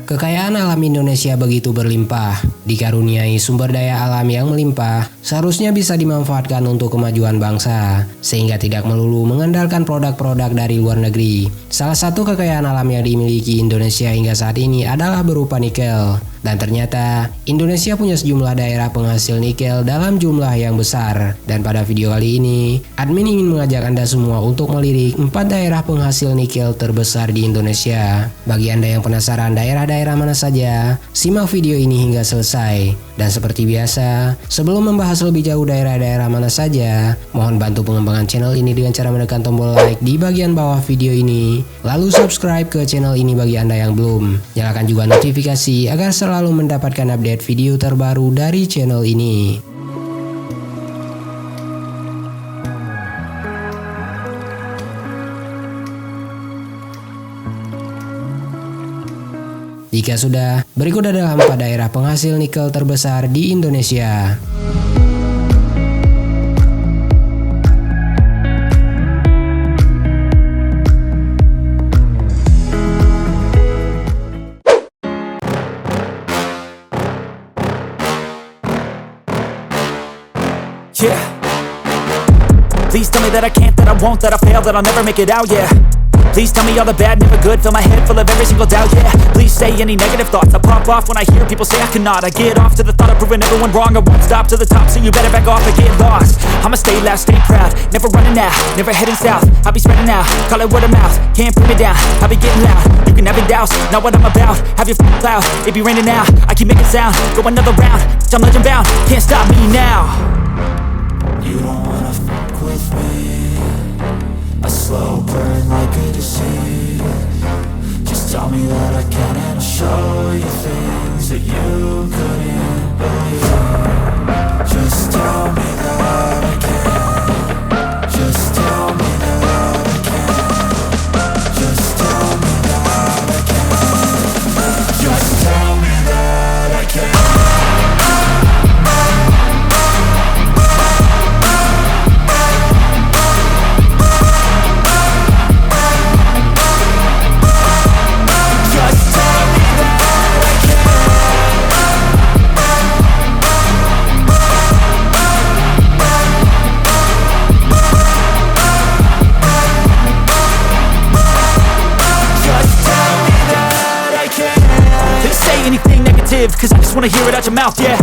Kekayaan alam Indonesia begitu berlimpah, dikaruniai sumber daya alam yang melimpah, seharusnya bisa dimanfaatkan untuk kemajuan bangsa, sehingga tidak melulu mengandalkan produk-produk dari luar negeri. Salah satu kekayaan alam yang dimiliki Indonesia hingga saat ini adalah berupa nikel. Dan ternyata, Indonesia punya sejumlah daerah penghasil nikel dalam jumlah yang besar. Dan pada video kali ini, admin ingin mengajak Anda semua untuk melirik 4 daerah penghasil nikel terbesar di Indonesia. Bagi Anda yang penasaran daerah-daerah mana saja, simak video ini hingga selesai. Dan seperti biasa, sebelum membahas lebih jauh daerah-daerah mana saja, mohon bantu pengembangan channel ini dengan cara menekan tombol like di bagian bawah video ini. Lalu subscribe ke channel ini bagi Anda yang belum. Nyalakan juga notifikasi agar selalu mendapatkan update video terbaru dari channel ini. Jika sudah, berikut adalah 4 daerah penghasil nikel terbesar di Indonesia. Yeah. Please tell me that I can't, that I won't, that I fail, that I'll never make it out, yeah. Please tell me all the bad, never good, fill my head full of every single doubt, yeah. Please say any negative thoughts, I pop off when I hear people say I cannot. I get off to the thought of proving everyone wrong, I won't stop to the top, so you better back off and get lost. I'ma stay loud, stay proud, never running out, never heading south. I'll be spreading out, call it word of mouth, can't put me down, I'll be getting loud. You can have your doubts, not what I'm about, have your cloud, it be raining now. I keep making sound, go another round, I'm legend bound, can't stop me now. You don't wanna fuck with me, a slow burn like a disease. Just tell me that I can and I'll show you things that you couldn't believe. Just tell me that I can. Just tell me that I can. Just tell me that I can. Just tell me that I can. Cause I just wanna hear it out your mouth, yeah.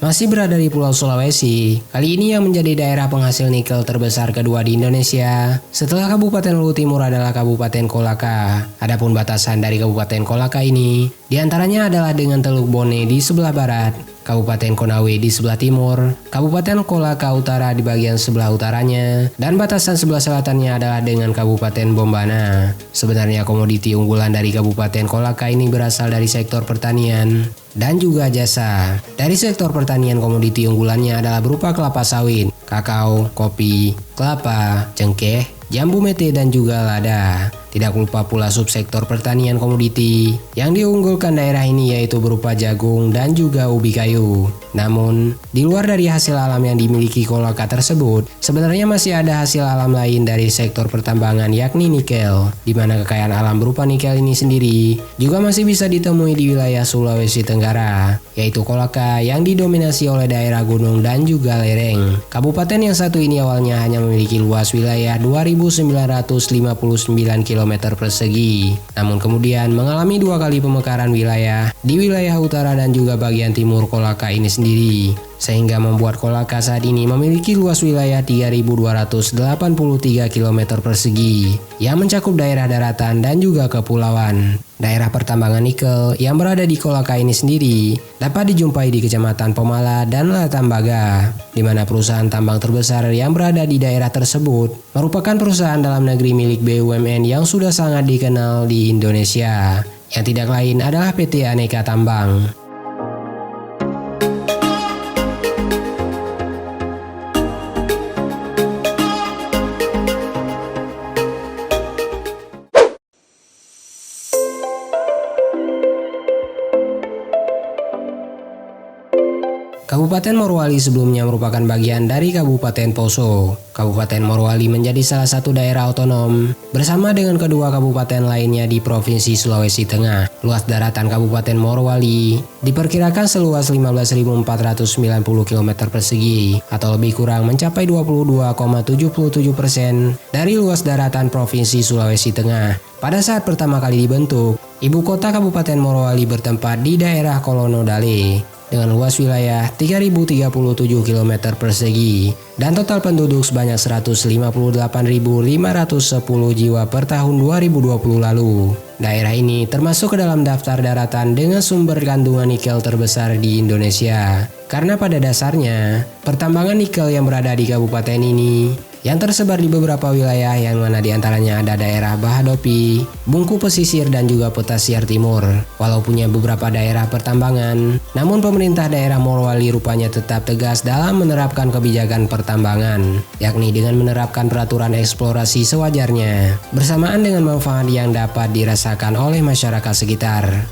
Masih berada di Pulau Sulawesi, kali ini yang menjadi daerah penghasil nikel terbesar kedua di Indonesia. Setelah Kabupaten Luwu Timur adalah Kabupaten Kolaka. Adapun batasan dari Kabupaten Kolaka ini, diantaranya adalah dengan Teluk Bone di sebelah barat, Kabupaten Konawe di sebelah timur, Kabupaten Kolaka Utara di bagian sebelah utaranya, dan batasan sebelah selatannya adalah dengan Kabupaten Bombana. Sebenarnya komoditi unggulan dari Kabupaten Kolaka ini berasal dari sektor pertanian dan juga jasa. Dari sektor pertanian, komoditi unggulannya adalah berupa kelapa sawit, kakao, kopi, kelapa, cengkeh, jambu mete, dan juga lada. Tidak lupa pula subsektor pertanian komoditi yang diunggulkan daerah ini yaitu berupa jagung dan juga ubi kayu. Namun, di luar dari hasil alam yang dimiliki Kolaka tersebut, sebenarnya masih ada hasil alam lain dari sektor pertambangan yakni nikel, di mana kekayaan alam berupa nikel ini sendiri juga masih bisa ditemui di wilayah Sulawesi Tenggara, yaitu Kolaka yang didominasi oleh daerah gunung dan juga lereng. Kabupaten yang satu ini awalnya hanya memiliki luas wilayah 2.959 km persegi, namun kemudian mengalami 2 kali pemekaran wilayah di wilayah utara dan juga bagian timur Kolaka ini sendiri, sehingga membuat Kolaka saat ini memiliki luas wilayah 3.283 km persegi yang mencakup daerah daratan dan juga kepulauan. Daerah pertambangan nikel yang berada di Kolaka ini sendiri dapat dijumpai di Kecamatan Pomala dan Latambaga, di mana perusahaan tambang terbesar yang berada di daerah tersebut merupakan perusahaan dalam negeri milik BUMN yang sudah sangat dikenal di Indonesia, yang tidak lain adalah PT Aneka Tambang. Kabupaten Morowali sebelumnya merupakan bagian dari Kabupaten Poso. Kabupaten Morowali menjadi salah satu daerah otonom bersama dengan kedua kabupaten lainnya di Provinsi Sulawesi Tengah. Luas daratan Kabupaten Morowali diperkirakan seluas 15.490 km persegi atau lebih kurang mencapai 22,77% dari luas daratan Provinsi Sulawesi Tengah. Pada saat pertama kali dibentuk, ibu kota Kabupaten Morowali bertempat di daerah Kolonodale dengan luas wilayah 3.037 km persegi dan total penduduk sebanyak 158.510 jiwa per tahun 2020 lalu. Daerah ini termasuk ke dalam daftar daratan dengan sumber kandungan nikel terbesar di Indonesia. Karena pada dasarnya, pertambangan nikel yang berada di kabupaten ini yang tersebar di beberapa wilayah yang mana diantaranya ada daerah Bahadopi, Bungku Pesisir dan juga Petasiar Timur. Walau punya beberapa daerah pertambangan, namun pemerintah daerah Morowali rupanya tetap tegas dalam menerapkan kebijakan pertambangan, yakni dengan menerapkan peraturan eksplorasi sewajarnya, bersamaan dengan manfaat yang dapat dirasakan oleh masyarakat sekitar.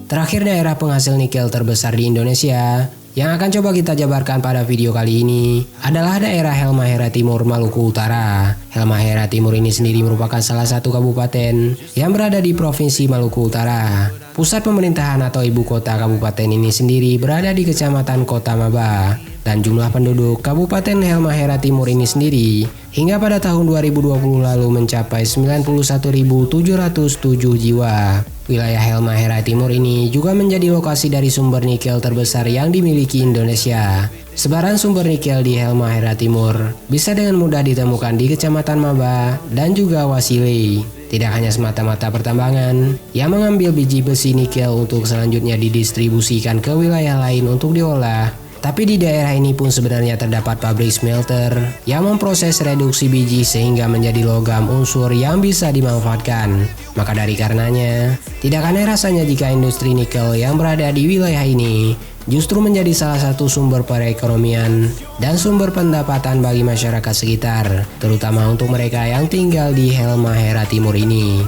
Terakhir, daerah penghasil nikel terbesar di Indonesia yang akan coba kita jabarkan pada video kali ini adalah daerah Halmahera Timur, Maluku Utara. Halmahera Timur ini sendiri merupakan salah satu kabupaten yang berada di Provinsi Maluku Utara. Pusat pemerintahan atau ibu kota kabupaten ini sendiri berada di Kecamatan Kota Maba. Dan jumlah penduduk Kabupaten Halmahera Timur ini sendiri hingga pada tahun 2020 lalu mencapai 91.707 jiwa. Wilayah Halmahera Timur ini juga menjadi lokasi dari sumber nikel terbesar yang dimiliki Indonesia. Sebaran sumber nikel di Halmahera Timur bisa dengan mudah ditemukan di Kecamatan Maba dan juga Wasile. Tidak hanya semata-mata pertambangan yang mengambil biji besi nikel untuk selanjutnya didistribusikan ke wilayah lain untuk diolah, tapi di daerah ini pun sebenarnya terdapat pabrik smelter yang memproses reduksi biji sehingga menjadi logam unsur yang bisa dimanfaatkan. Maka dari karenanya, tidak aneh rasanya jika industri nikel yang berada di wilayah ini justru menjadi salah satu sumber perekonomian dan sumber pendapatan bagi masyarakat sekitar, terutama untuk mereka yang tinggal di Halmahera Timur ini.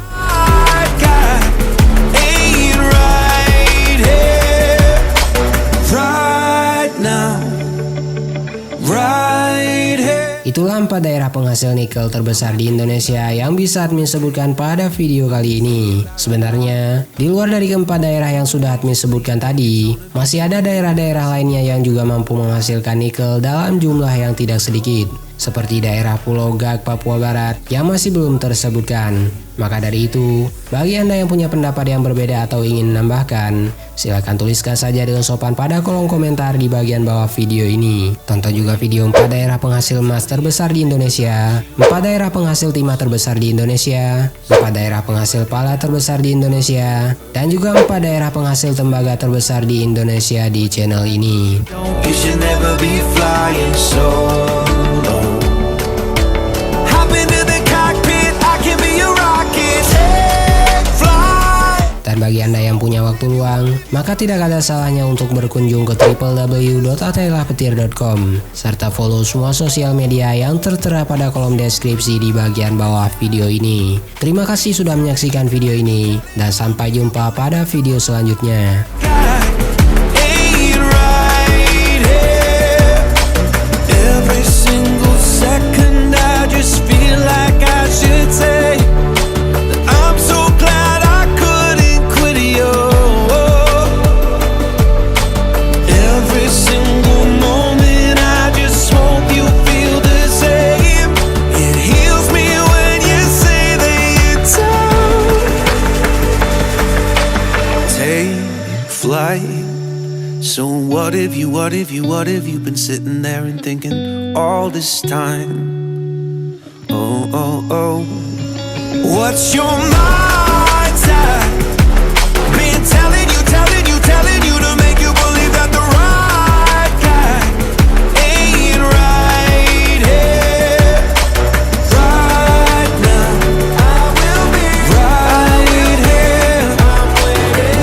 Itulah 4 daerah penghasil nikel terbesar di Indonesia yang bisa admin sebutkan pada video kali ini. Sebenarnya, di luar dari keempat daerah yang sudah admin sebutkan tadi, masih ada daerah-daerah lainnya yang juga mampu menghasilkan nikel dalam jumlah yang tidak sedikit, seperti daerah Pulau Gag, Papua Barat yang masih belum tersebutkan. Maka dari itu, bagi Anda yang punya pendapat yang berbeda atau ingin menambahkan, silakan tuliskan saja dengan sopan pada kolom komentar di bagian bawah video ini. Tonton juga video 4 daerah penghasil emas terbesar di Indonesia, 4 daerah penghasil timah terbesar di Indonesia, 4 daerah penghasil pala terbesar di Indonesia, dan juga 4 daerah penghasil tembaga terbesar di Indonesia di channel ini. Dan bagi Anda yang punya waktu luang, maka tidak ada salahnya untuk berkunjung ke www.atelahpetir.com serta follow semua sosial media yang tertera pada kolom deskripsi di bagian bawah video ini. Terima kasih sudah menyaksikan video ini, dan sampai jumpa pada video selanjutnya. So what have you been sitting there and thinking all this time? Oh, oh, oh. What's your mind?